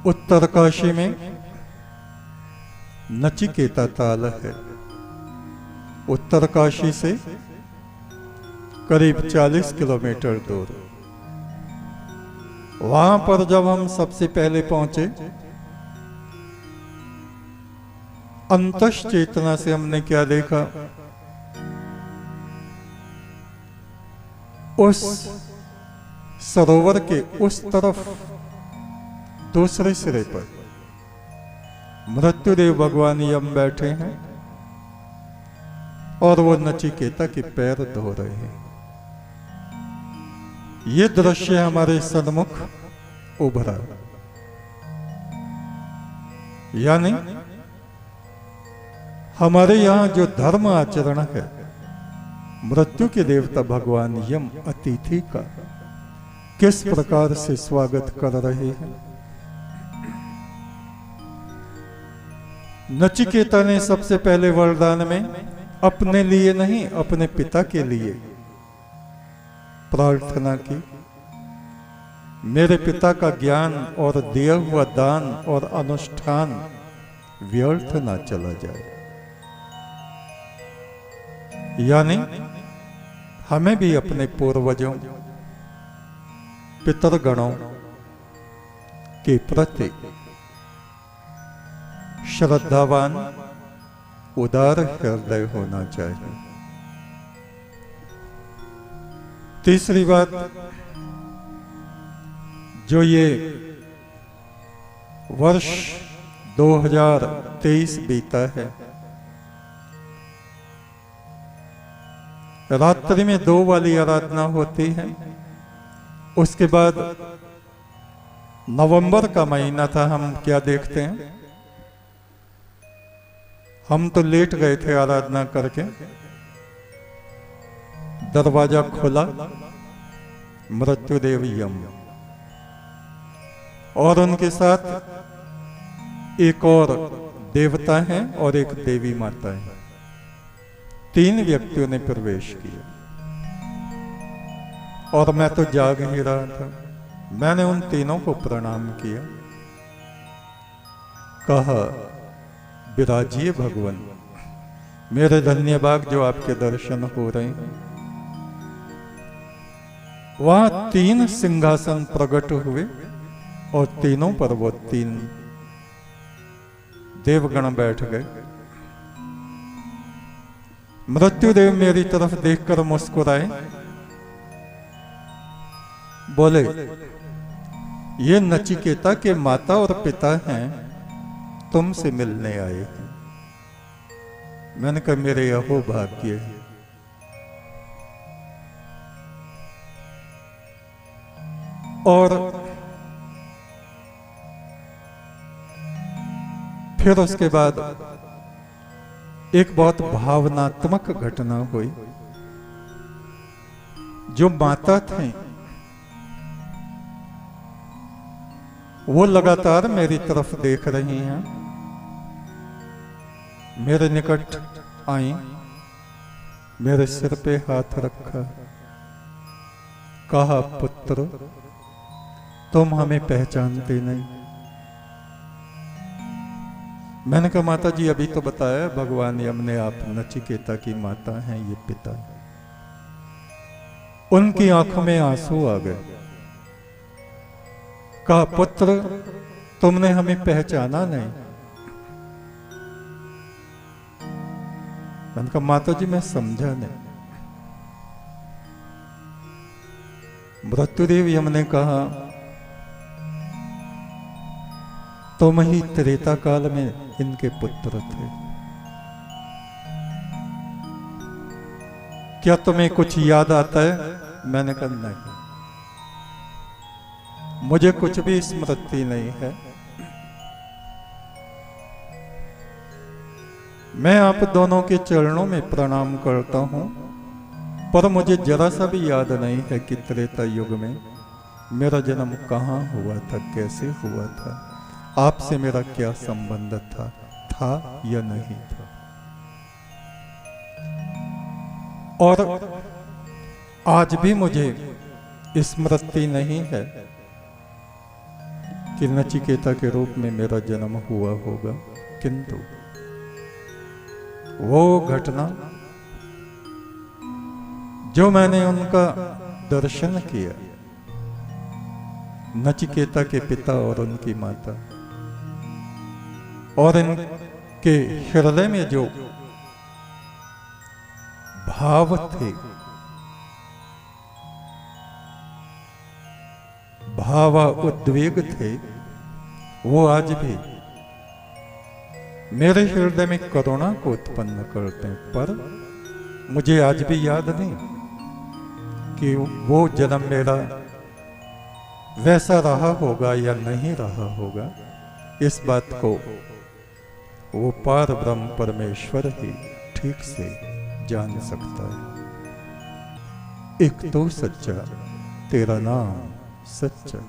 उत्तरकाशी में नचिकेता ताल है। उत्तरकाशी से करीब 40 किलोमीटर दूर। वहां पर जब हम सबसे पहले पहुंचे, अंतश चेतना से हमने क्या देखा, उस सरोवर के उस तरफ दूसरे सिरे पर मृत्युदेव भगवान यम बैठे हैं और वो नचिकेता के पैर धो रहे हैं। ये दृश्य हमारे सन्मुख उभरा। यानी हमारे यहां जो धर्म आचरण है, मृत्यु के देवता भगवान यम अतिथि का किस प्रकार से स्वागत कर रहे हैं। नचिकेता ने सबसे पहले वरदान में अपने लिए नहीं, अपने पिता के लिए प्रार्थना की, मेरे पिता का ज्ञान और दिया हुआ दान और अनुष्ठान व्यर्थ ना चला जाए। यानी हमें भी अपने पूर्वजों पितरगणों के प्रति श्रद्धावान उदार हृदय होना चाहिए। तीसरी बात, जो ये वर्ष 2023 बीता है, रात्रि में 2 वाली आराधना होती है। उसके बाद नवंबर का महीना था, हम क्या देखते हैं, हम तो लेट गए थे आराधना करके, दरवाजा खुला, मृत्युदेव यम और उनके साथ एक और देवता हैं और एक देवी माता है। 3 व्यक्तियों ने प्रवेश किया और मैं तो जाग ही रहा था। मैंने उन तीनों को प्रणाम किया, कहा विराजिए भगवान, मेरे धन्य भाग जो आपके दर्शन हो रहे हैं। वहां 3 सिंहासन प्रकट हुए और तीनों पर वो 3 देवगण बैठ गए। मृत्युदेव मेरी तरफ देखकर मुस्कुराए, बोले ये नचिकेता के माता और पिता हैं, तुमसे मिलने आए हैं। मैंने कहा मेरे अहो भाग्य है। और फिर उसके बाद एक बहुत भावनात्मक घटना हुई। जो माता थे वो लगातार मेरी तरफ देख रही हैं, मेरे निकट आई, मेरे सिर पे हाथ रखा, कहा पुत्र तुम हमें पहचानते नहीं। मैंने कहा माता जी अभी तो बताया भगवान यम ने आप नचिकेता की माता हैं, ये पिता है। उनकी आंखों में आंसू आ गए। कहा पुत्र तुमने हमें पहचाना नहीं। मैंने कहा माता जी मैं समझा नहीं। मृत्युदेव यम ने कहा तुम ही त्रेता काल में इनके पुत्र थे। क्या तुम्हें कुछ याद आता है? मैंने कहा नहीं, मुझे कुछ भी स्मृति नहीं है। मैं आप दोनों के चरणों में प्रणाम करता हूं, पर मुझे जरा सा भी याद नहीं है कि त्रेता युग में मेरा जन्म कहां हुआ था, कैसे हुआ था, आपसे मेरा क्या संबंध था या नहीं था। और आज भी मुझे स्मृति नहीं है कि नचिकेता के रूप में मेरा जन्म हुआ होगा, किंतु वो घटना जो मैंने उनका दर्शन किया, नचिकेता के पिता और उनकी माता, और इनके हृदय में जो भाव थे, भावा उद्वेग थे, वो आज भी मेरे हृदय में करुणा को उत्पन्न करते हैं। पर मुझे आज भी याद नहीं कि वो जन्म मेरा वैसा रहा होगा या नहीं रहा होगा। इस बात को वो पार ब्रह्म परमेश्वर ही ठीक से जान सकता है। एक तो सच्चा, तेरा नाम सच्चा।